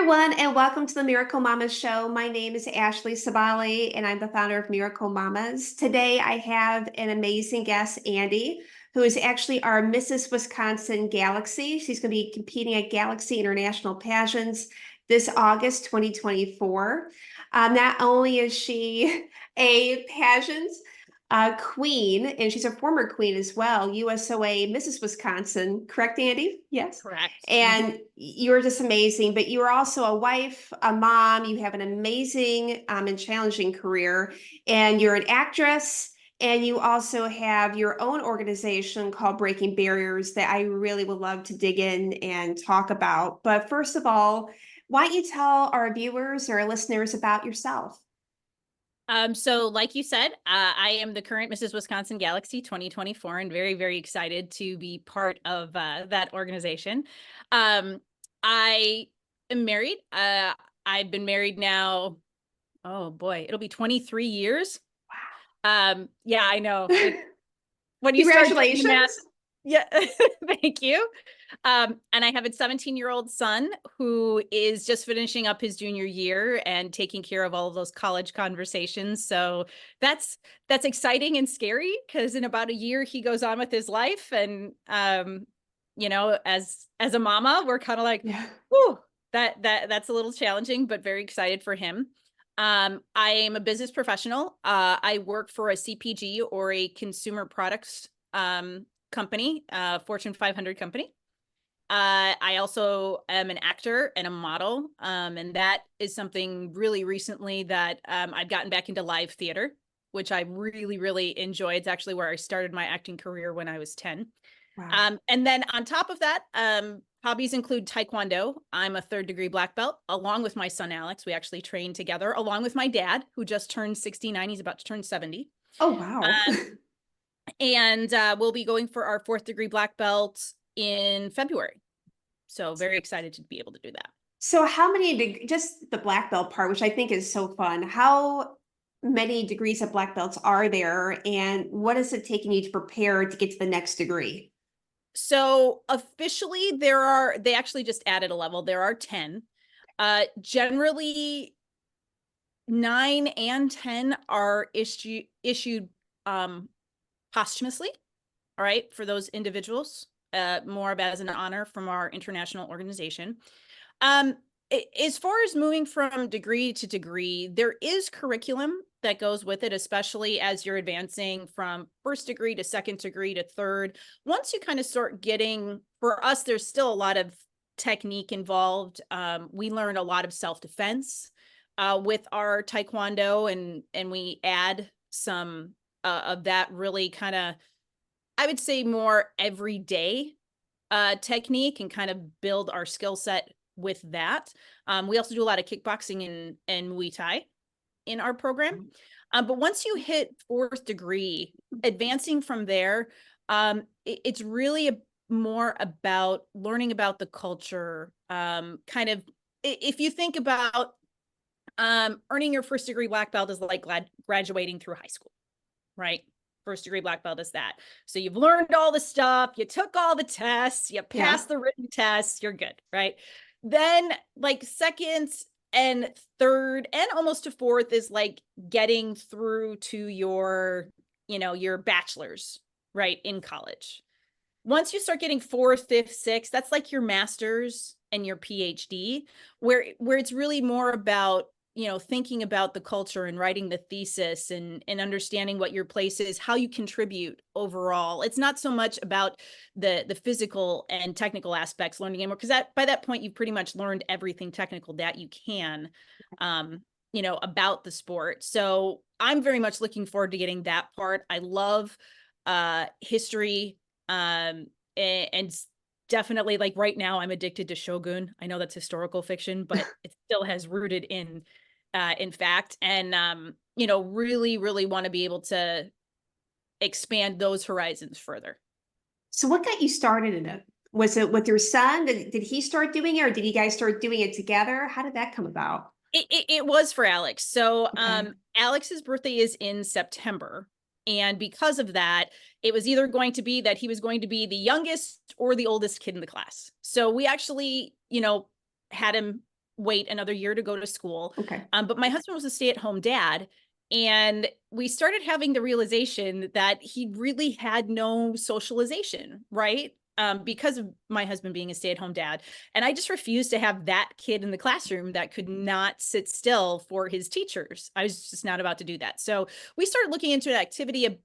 everyone, and welcome to the Miracle Mommas Show. My name is Ashley Sabali, and I'm the founder of Miracle Mommas. Today, I have an amazing guest, Andi, who is actually our Mrs. Wisconsin Galaxy. She's going to be competing at Galaxy International Pageants this August 2024. Not only is she a pageant queen, and she's a former queen as well, USOA Mrs. Wisconsin, correct, Andi? Yes. Correct. And you're just amazing, but you're also a wife, a mom. You have an amazing and challenging career, and you're an actress. And you also have your own organization called Breaking Barriers that I really would love to dig in and talk about. But first of all, why don't you tell our viewers or our listeners about yourself? So like you said, I am the current Mrs. Wisconsin Galaxy 2024 and very, very excited to be part of that organization. I am married. I've been married now, oh boy, it'll be 23 years. Yeah, I know. When you start doing the math, Congratulations. yeah, thank you. And I have a 17-year-old son who is just finishing up his junior year and taking care of all of those college conversations. So that's exciting and scary because in about a year he goes on with his life. And as a mama, we're kind of like, Yeah. whew, that's a little challenging, but very excited for him. I am a business professional. I work for a CPG or a consumer products company, Fortune 500 company. I also am an actor and a model, and that is something really recently that I've gotten back into live theater, which I really, really enjoy. It's actually where I started my acting career when I was 10. Wow. And then on top of that, hobbies include taekwondo. I'm a 3rd-degree black belt, along with my son, Alex. We actually train together, along with my dad, who just turned 69. He's about to turn 70. Oh, wow. And we'll be going for our 4th-degree black belt in February. So very excited to be able to do that. So how many, just the black belt part, which I think is so fun, how many degrees of black belts are there, and what is it taking you to prepare to get to the next degree? So officially they actually just added a level. There are 10. Generally 9 and 10 are issued posthumously, all right, for those individuals, more of as an honor from our international organization. As far as moving from degree to degree, there is curriculum that goes with it, especially as you're advancing from 1st degree to 2nd degree to 3rd. Once you kind of start getting, for us, there's still a lot of technique involved. We learn a lot of self-defense with our taekwondo, and we add some of that really kind of, I would say, more everyday technique and kind of build our skill set with that. We also do a lot of kickboxing and Muay Thai in our program. But once you hit 4th degree, advancing from there, it's really more about learning about the culture. Kind of, if you think about earning your 1st degree black belt is like graduating through high school, right? 1st degree black belt is that. So you've learned all the stuff, you took all the tests, you passed the written tests, you're good, right? Then like 2nd and 3rd and almost to 4th is like getting through to your, your bachelor's, right, in college. Once you start getting 4th, 5th, 6th, that's like your master's and your PhD, where it's really more about thinking about the culture and writing the thesis and understanding what your place is, how you contribute overall. It's not so much about the physical and technical aspects learning anymore, because by that point you've pretty much learned everything technical that you can, about the sport. So I'm very much looking forward to getting that part. I love history, and definitely, like right now I'm addicted to Shogun. I know that's historical fiction, but it still has rooted in fact, and really, really want to be able to expand those horizons further. So what got you started in it? Was it with your son? Did he start doing it, or did you guys start doing it together? How did that come about? It was for Alex. So Okay. Alex's birthday is in September. And because of that, it was either going to be that he was going to be the youngest or the oldest kid in the class. So we actually, had him wait another year to go to school. Okay. But my husband was a stay-at-home dad, and we started having the realization that he really had no socialization, right? Because of my husband being a stay-at-home dad. And I just refused to have that kid in the classroom that could not sit still for his teachers. I was just not about to do that. So we started looking into an activity,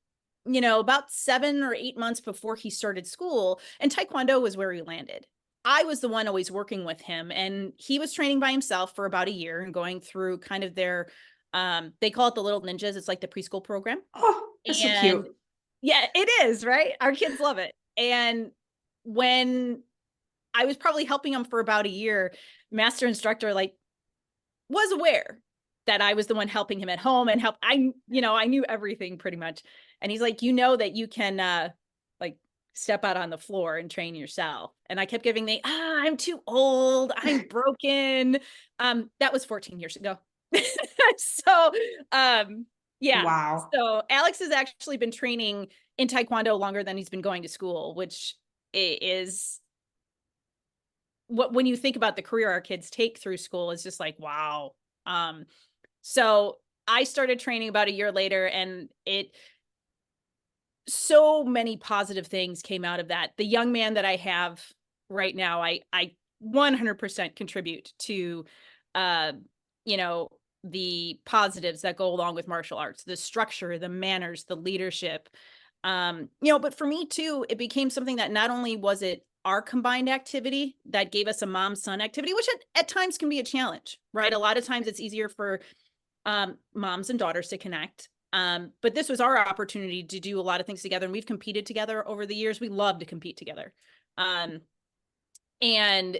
about 7 or 8 months before he started school, and taekwondo was where he landed. I was the one always working with him, and he was training by himself for about a year and going through kind of their, they call it the Little Ninjas. It's like the preschool program. Oh, that's so And cute. yeah, it is, right? Our kids love it. And when I was probably helping him for about a year, master instructor like was aware that I was the one helping him at home and I knew everything pretty much. And he's like, that you can like step out on the floor and train yourself. And I kept giving I'm too old, I'm broken. That was 14 years ago. So yeah. Wow. So Alex has actually been training in taekwondo longer than he's been going to school, which is when you think about the career our kids take through school, is just like, wow. Um, so I started training about a year later, and so many positive things came out of that. The young man that I have right now, I 100% contribute to, uh, you know, the positives that go along with martial arts, the structure, the manners, the leadership. But for me too, it became something that not only was it our combined activity that gave us a mom-son activity, which at times can be a challenge, right? A lot of times it's easier for moms and daughters to connect. But this was our opportunity to do a lot of things together, and we've competed together over the years. We love to compete together. Um, and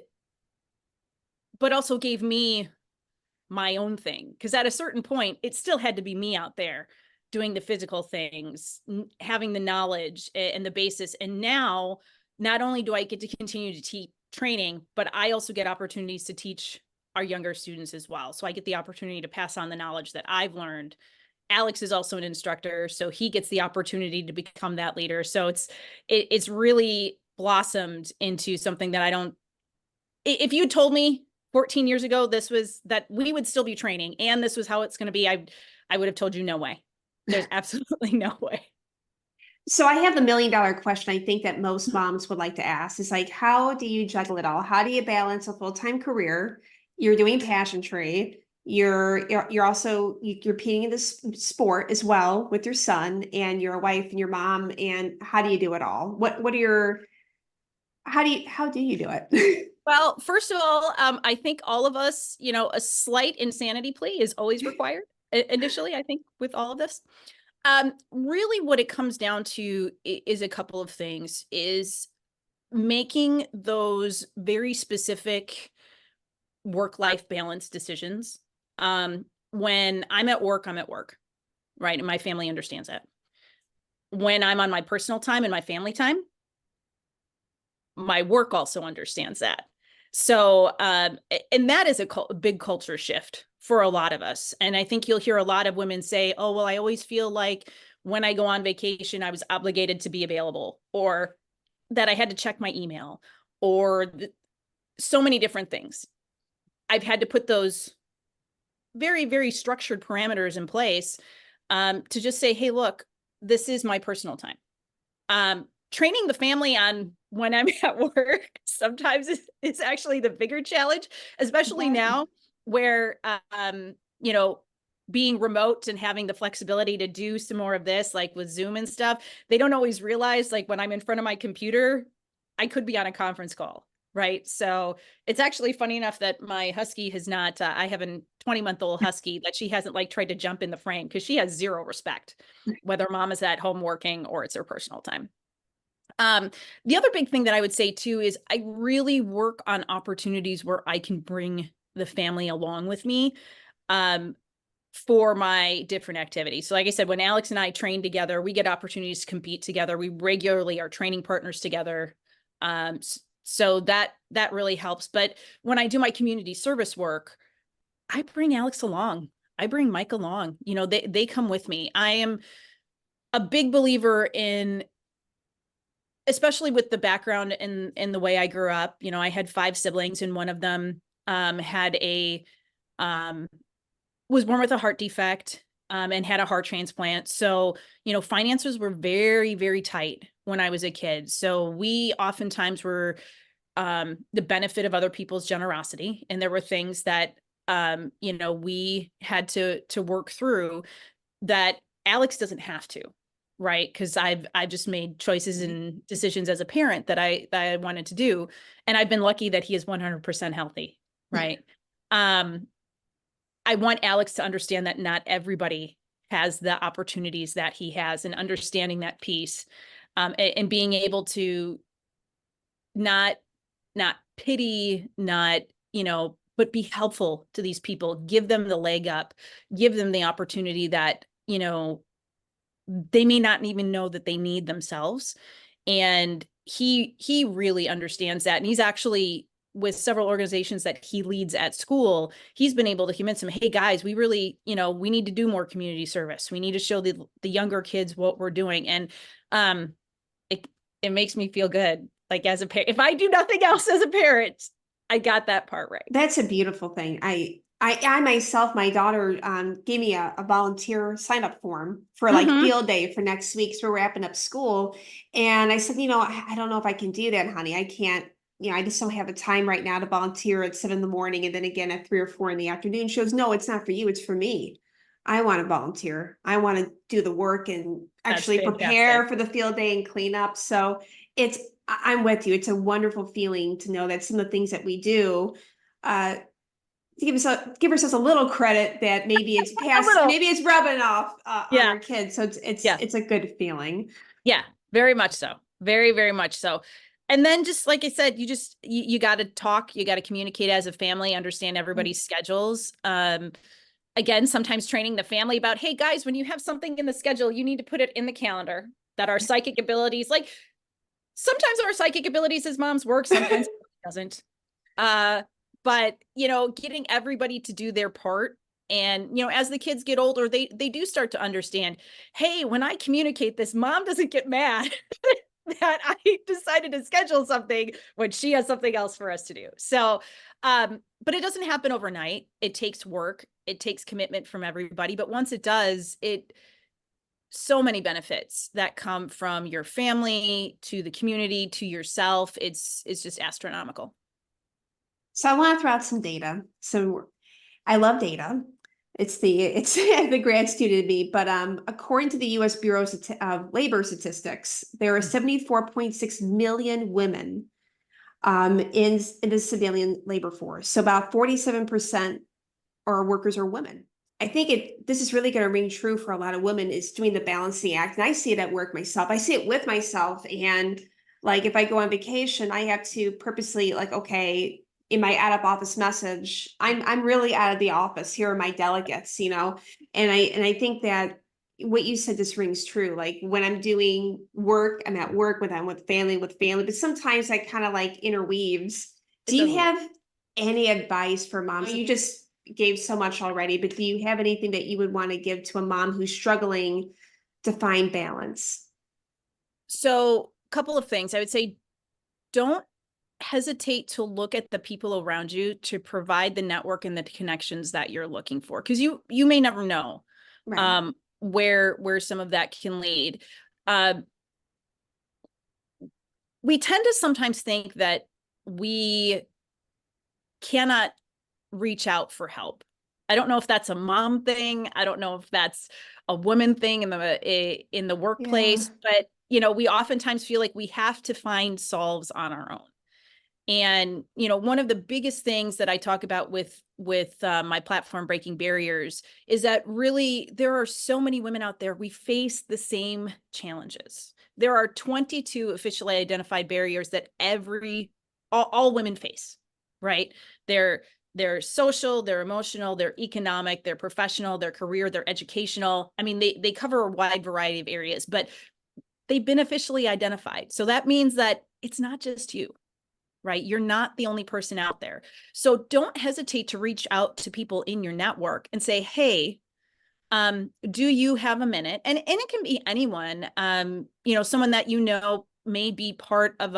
but also gave me my own thing, because at a certain point it still had to be me out there doing the physical things, having the knowledge and the basis. And now not only do I get to continue to teach training, but I also get opportunities to teach our younger students as well. So I get the opportunity to pass on the knowledge that I've learned. Alex is also an instructor, so he gets the opportunity to become that leader. So it's really blossomed into something that I don't, if you told me 14 years ago that we would still be training and this was how it's going to be, I would have told you no way. There's absolutely no way. So I have the $1,000,000 question I think that most moms would like to ask is like, how do you juggle it all? How do you balance a full-time career? You're doing pageantry. You're also you're competing in this sport as well with your son, and your wife and your mom. And how do you do it all? What are your how do you do it? Well, first of all, I think all of us, a slight insanity plea is always required initially, I think, with all of this. Really what it comes down to is a couple of things, is making those very specific work-life balance decisions. When I'm at work, right? And my family understands that. When I'm on my personal time and my family time, my work also understands that. So, and that is a big culture shift for a lot of us. And I think you'll hear a lot of women say, oh, well, I always feel like when I go on vacation, I was obligated to be available, or that I had to check my email, or so many different things. I've had to put those very, very structured parameters in place to just say, hey, look, this is my personal time. Training the family on when I'm at work sometimes is actually the bigger challenge, especially now where, being remote and having the flexibility to do some more of this, like with Zoom and stuff. They don't always realize, like, when I'm in front of my computer, I could be on a conference call. Right. So it's actually funny enough that my husky has not, I have a 20-month-old husky that she hasn't like tried to jump in the frame, because she has zero respect, whether mom is at home working or it's her personal time. The other big thing that I would say too is I really work on opportunities where I can bring the family along with me for my different activities. So like I said, when Alex and I train together, we get opportunities to compete together. We regularly are training partners together. So that really helps. But when I do my community service work, I bring Alex along. I bring Mike along. They come with me. I am a big believer in, especially with the background in the way I grew up. I had 5 siblings, and one of them had was born with a heart defect, and had a heart transplant. So, finances were very, very tight when I was a kid. So we oftentimes were the benefit of other people's generosity. And there were things that, we had to work through that Alex doesn't have to, right? Because I've just made choices and decisions as a parent that I wanted to do. And I've been lucky that he is 100% healthy, right? I want Alex to understand that not everybody has the opportunities that he has, and understanding that piece, and being able to not pity, not, but be helpful to these people, give them the leg up, give them the opportunity that, they may not even know that they need themselves. And he really understands that. And he's actually, with several organizations that he leads at school, he's been able to convince them, hey guys, we really, we need to do more community service. We need to show the younger kids what we're doing. And it makes me feel good. Like, as a parent, if I do nothing else as a parent, I got that part right. That's a beautiful thing. I myself, my daughter gave me a volunteer sign up form for like field day for next week. So we're wrapping up school. And I said, I don't know if I can do that, honey. I can't, I just don't have the time right now to volunteer at 7 a.m. and then again at 3 or 4 in the afternoon. She goes, no, it's not for you. It's for me. I want to volunteer. I want to do the work and actually prepare for the field day and clean up. So I'm with you. It's a wonderful feeling to know that some of the things that we do, to give ourselves a little credit that maybe it's past, maybe it's rubbing off on our kids. So it's a good feeling. Yeah, very much so. Very, very much so. And then, just like I said, you got to talk, you got to communicate as a family, understand everybody's schedules. Again, sometimes training the family about, hey guys, when you have something in the schedule, you need to put it in the calendar, that our psychic abilities, like sometimes our psychic abilities as moms work, sometimes it doesn't. But, getting everybody to do their part. And, as the kids get older, they do start to understand, hey, when I communicate this, mom doesn't get mad that I decided to schedule something when she has something else for us to do. So, but it doesn't happen overnight. It takes work. It takes commitment from everybody. But once it does, so many benefits that come from your family to the community to yourself. It's just astronomical. So I want to throw out some data. So I love data. It's the grad student in me, but according to the U.S. Bureau of Labor Statistics, there are 74.6 million women in the civilian labor force. So about 47% of our workers are women. I think this is really going to ring true for a lot of women, is doing the balancing act. And I see it at work myself. I see it with myself. And like, if I go on vacation, I have to purposely like, okay, in my out of office message, I'm really out of the office. Here are my delegates, and I think that what you said just rings true. Like, when I'm doing work, I'm at work, when I'm with family, but sometimes that kind of like interweaves. Do you have any advice for moms? You just gave so much already, but do you have anything that you would want to give to a mom who's struggling to find balance? So, a couple of things. I would say, don't hesitate to look at the people around you to provide the network and the connections that you're looking for, because you may never know where some of that can lead. We tend to sometimes think that we cannot reach out for help. I don't know if that's a mom thing. I don't know if that's a woman thing in the workplace, but we oftentimes feel like we have to find solves on our own. And, one of the biggest things that I talk about with my platform, Breaking Barriers, is that really there are so many women out there. We face the same challenges. There are 22 officially identified barriers that all women face, right? They're social, they're emotional, they're economic, they're professional, they're career, they're educational. I mean, they cover a wide variety of areas, but they've been officially identified. So that means that it's not just you. Right? You're not the only person out there. So don't hesitate to reach out to people in your network and say, hey, do you have a minute? And it can be anyone, someone that may be part of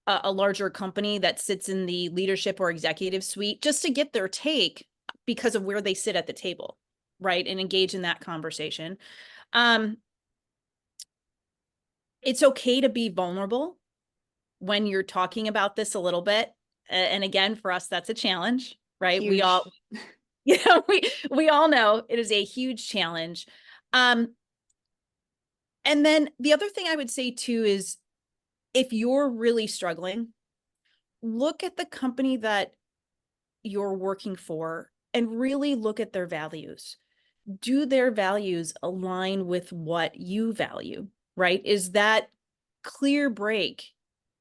a larger company that sits in the leadership or executive suite just to get their take because of where they sit at the table, right? And engage in that conversation. It's okay to be vulnerable when you're talking about this a little bit. And again, for us, that's a challenge, right? We Huge. all, we all know it is a huge challenge. And then the other thing I would say too is if you're really struggling, look at the company that you're working for and really look at their values. Do their values align with what you value, right? Is that clear break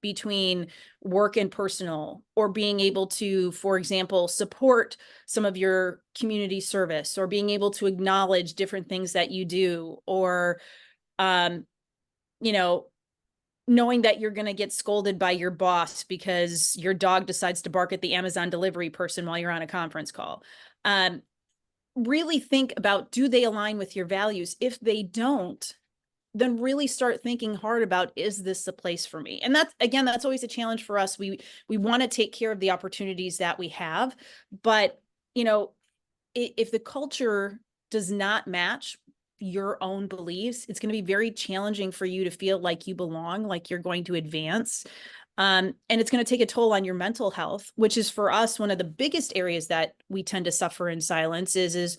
between work and personal, or being able to, for example, support some of your community service, or being able to acknowledge different things that you do, or, you know, knowing that you're going to get scolded by your boss because your dog decides to bark at the Amazon delivery person while you're on a conference call. Really think about, do they align with your values? If they don't, then really start thinking hard about, is this the place for me? And that's, again, that's always a challenge for us. We want to take care of the opportunities that we have, but you know, if the culture does not match your own beliefs, it's going to be very challenging for you to feel like you belong, like you're going to advance. And it's going to take a toll on your mental health, which is for us one of the biggest areas that we tend to suffer in silence is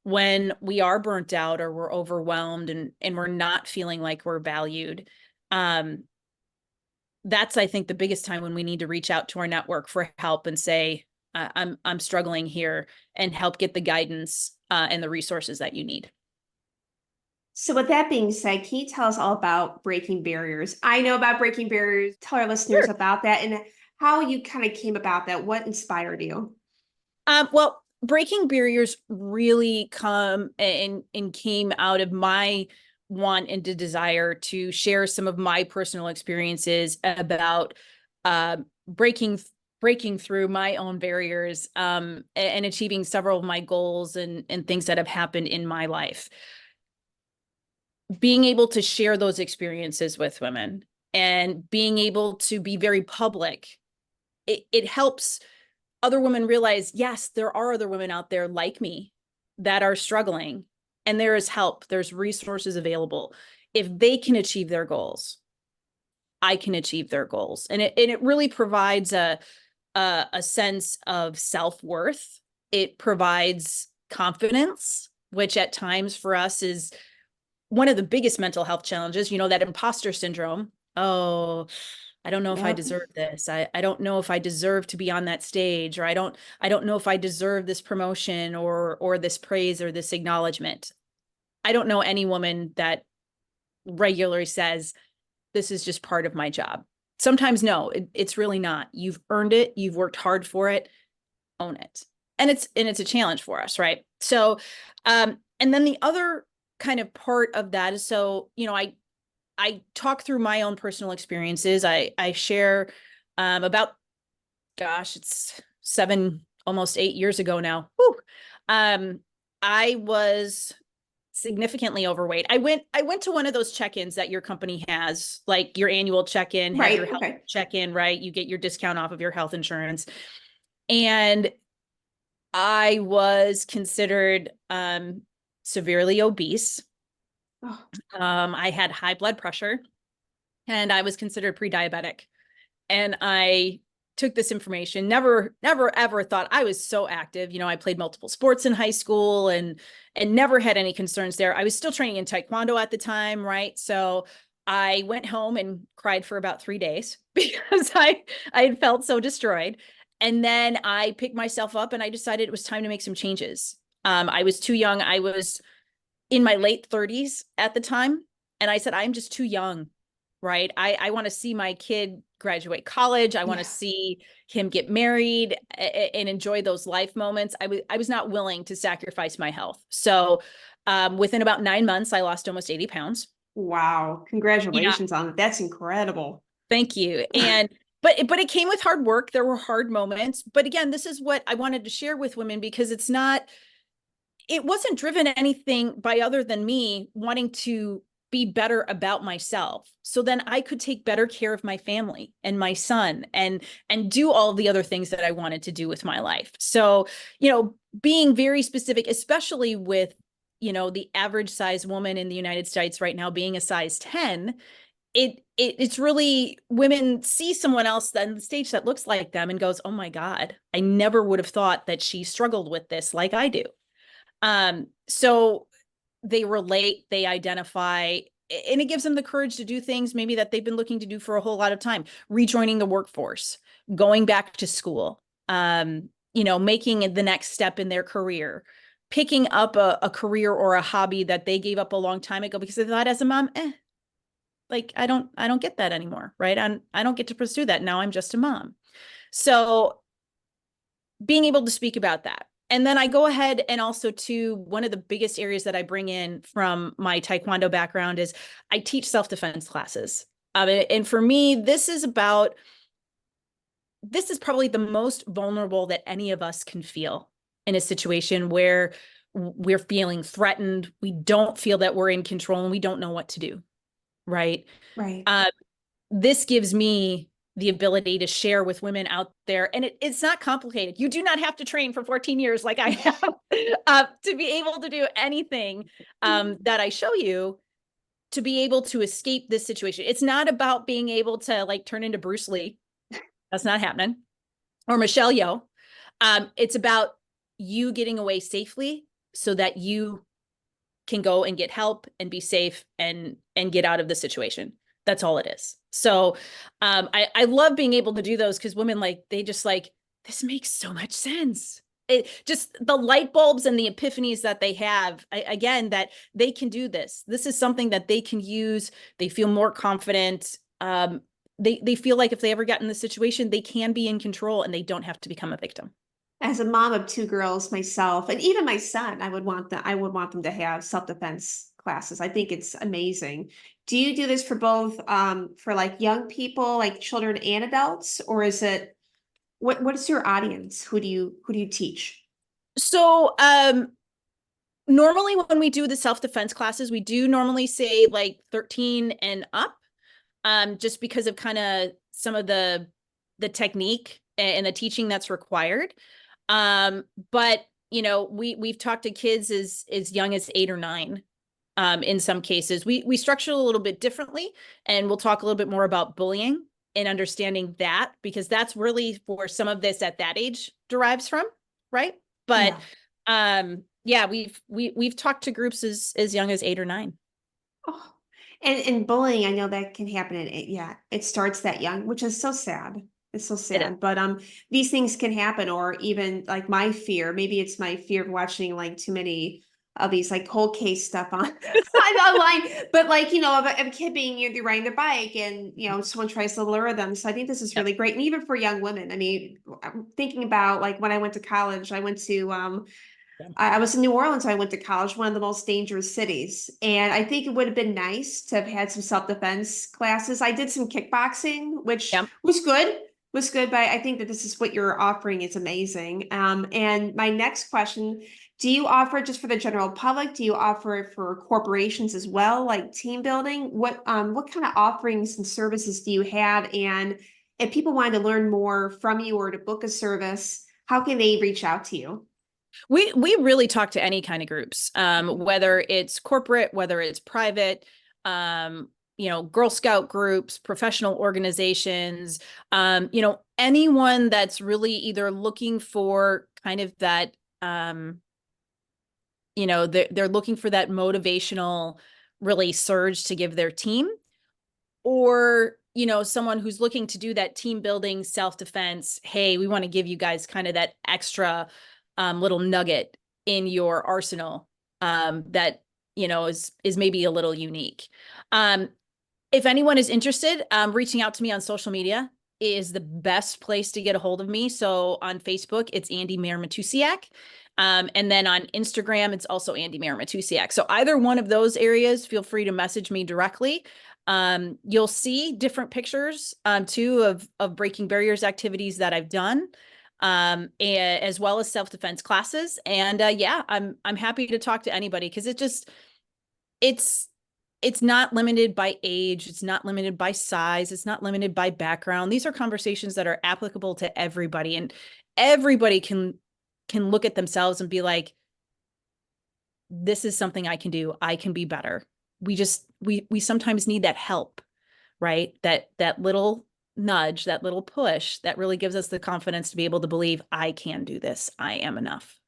when we are burnt out or we're overwhelmed and we're not feeling like we're valued. That's, I think, the biggest time when we need to reach out to our network for help and say, I'm struggling here, and help get the guidance and the resources that you need. So with that being said, can you tell us all about breaking barriers? I know about breaking barriers. Tell our listeners Sure. about that and how you kind of came about that. What inspired you? Well, breaking barriers really come and came out of my want and the desire to share some of my personal experiences about breaking through my own barriers, and achieving several of my goals and things that have happened in my life. Being able to share those experiences with women and being able to be very public, it helps other women realize, yes, there are other women out there like me that are struggling, and there is help. There's resources available. If they can achieve their goals, I can achieve their goals. And it really provides a sense of self-worth. It provides confidence, which at times for us is one of the biggest mental health challenges, that imposter syndrome. Oh, I don't know if I Yep. deserve this. I don't know if I deserve to be on that stage, or I don't know if I deserve this promotion or this praise or this acknowledgement. I don't know any woman that regularly says, this is just part of my job. Sometimes no, it's really not. You've earned it. You've worked hard for it. Own it. And it's a challenge for us, right? So, and then the other kind of part of that is, so, I talk through my own personal experiences. I share about, gosh, it's 7, almost 8 years ago now. Whew. I was significantly overweight. I went to one of those check-ins that your company has, like your annual check-in, have your Right. health Okay. check-in, right? You get your discount off of your health insurance. And I was considered severely obese. Oh, I had high blood pressure, and I was considered pre-diabetic. And I took this information, never ever thought. I was so active. I played multiple sports in high school and never had any concerns there. I was still training in taekwondo at the time, right? So I went home and cried for about 3 days because I had felt so destroyed. And then I picked myself up and I decided it was time to make some changes. I was too young. I was in my late 30s at the time. And I said, I'm just too young, right? I want to see my kid graduate college. I want to yeah. see him get married and enjoy those life moments. I was not willing to sacrifice my health. So within about 9 months, I lost almost 80 pounds. Wow. Yeah, Congratulations on it. That's incredible. thank you. And but it came with hard work. There were hard moments. But again, this is what I wanted to share with women, because it wasn't driven anything by other than me wanting to be better about myself so then I could take better care of my family and my son and do all the other things that I wanted to do with my life. So, being very specific, especially with, the average size woman in the United States right now being a size 10, it's really, women see someone else on the stage that looks like them and goes, oh my God, I never would have thought that she struggled with this like I do. So they relate, they identify, and it gives them the courage to do things maybe that they've been looking to do for a whole lot of time, rejoining the workforce, going back to school, making the next step in their career, picking up a career or a hobby that they gave up a long time ago because they thought as a mom, like I don't get that anymore, right? I don't get to pursue that. Now I'm just a mom. So being able to speak about that. And then I go ahead and also to one of the biggest areas that I bring in from my taekwondo background is I teach self-defense classes. And for me, this is probably the most vulnerable that any of us can feel in a situation where we're feeling threatened. We don't feel that we're in control and we don't know what to do. Right. Right. This gives me the ability to share with women out there. And it's not complicated. You do not have to train for 14 years like I have to be able to do anything that I show you to be able to escape this situation. It's not about being able to like turn into Bruce Lee. That's not happening. Or Michelle Yeoh. It's about you getting away safely so that you can go and get help and be safe and get out of the situation. That's all it is. So I love being able to do those because women they just this makes so much sense. It just the light bulbs and the epiphanies that they have, again, that they can do this. This is something that they can use. They feel more confident. They feel like if they ever get in this situation, they can be in control and they don't have to become a victim. As a mom of two girls myself, and even my son, I would want them to have self-defense classes. I think it's amazing. Do you do this for both for like young people, like children and adults, or is it what is your audience? Who do you teach? So normally when we do the self-defense classes, we do normally say like 13 and up, just because of kind of some of the technique and the teaching that's required. But we've talked to kids as young as 8 or 9. In some cases, we structure a little bit differently, and we'll talk a little bit more about bullying and understanding that, because that's really for some of this at that age derives from, right? But yeah, we've talked to groups as young as 8 or 9. Oh, and bullying, I know that can happen at yeah, it starts that young, which is so sad. It's so It is. sad. But these things can happen, or even like my fear, maybe it's my fear of watching like too many of these like cold case stuff on online. But like, of a kid being either riding their bike and someone tries to lure them. So I think this is Yep. really great. And even for young women. I mean, I'm thinking about like when I went to college, I went to I was in New Orleans. I went to college, one of the most dangerous cities. And I think it would have been nice to have had some self-defense classes. I did some kickboxing, which Yep. was good, but I think that this is what you're offering is amazing. And my next question, do you offer it just for the general public? Do you offer it for corporations as well, like team building? What kind of offerings and services do you have? And if people wanted to learn more from you or to book a service, how can they reach out to you? We really talk to any kind of groups, whether it's corporate, whether it's private, Girl Scout groups, professional organizations, anyone that's really either looking for kind of that, they're looking for that motivational really surge to give their team, or someone who's looking to do that team building, self-defense. Hey, we want to give you guys kind of that extra little nugget in your arsenal that is maybe a little unique. If anyone is interested, reaching out to me on social media is the best place to get a hold of me. So on Facebook, it's Andi Matusiak. And then on Instagram, it's also Andi Matusiak. So either one of those areas, feel free to message me directly. You'll see different pictures too of breaking barriers activities that I've done, and as well as self-defense classes. And yeah, I'm happy to talk to anybody, because it's it's not limited by age. It's not limited by size. It's not limited by background. These are conversations that are applicable to everybody, and everybody can look at themselves and be like, this is something I can do. I can be better. We sometimes need that help, right? That little nudge, that little push that really gives us the confidence to be able to believe I can do this. I am enough.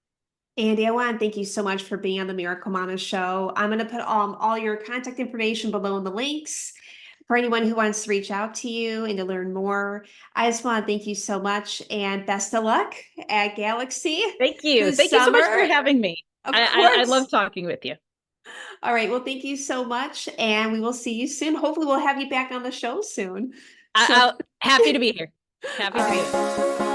Andi, I want to thank you so much for being on the Miracle Mommas Show. I'm going to put all your contact information below in the links for anyone who wants to reach out to you and to learn more. I just want to thank you so much and best of luck at Galaxy Thank you. this Thank you so much for summer. having me. Of I love course. talking with you. All right. Well, thank you so much. And we will see you soon. Hopefully, we'll have you back on the show soon. So, Happy to be here. Happy all to be here. right.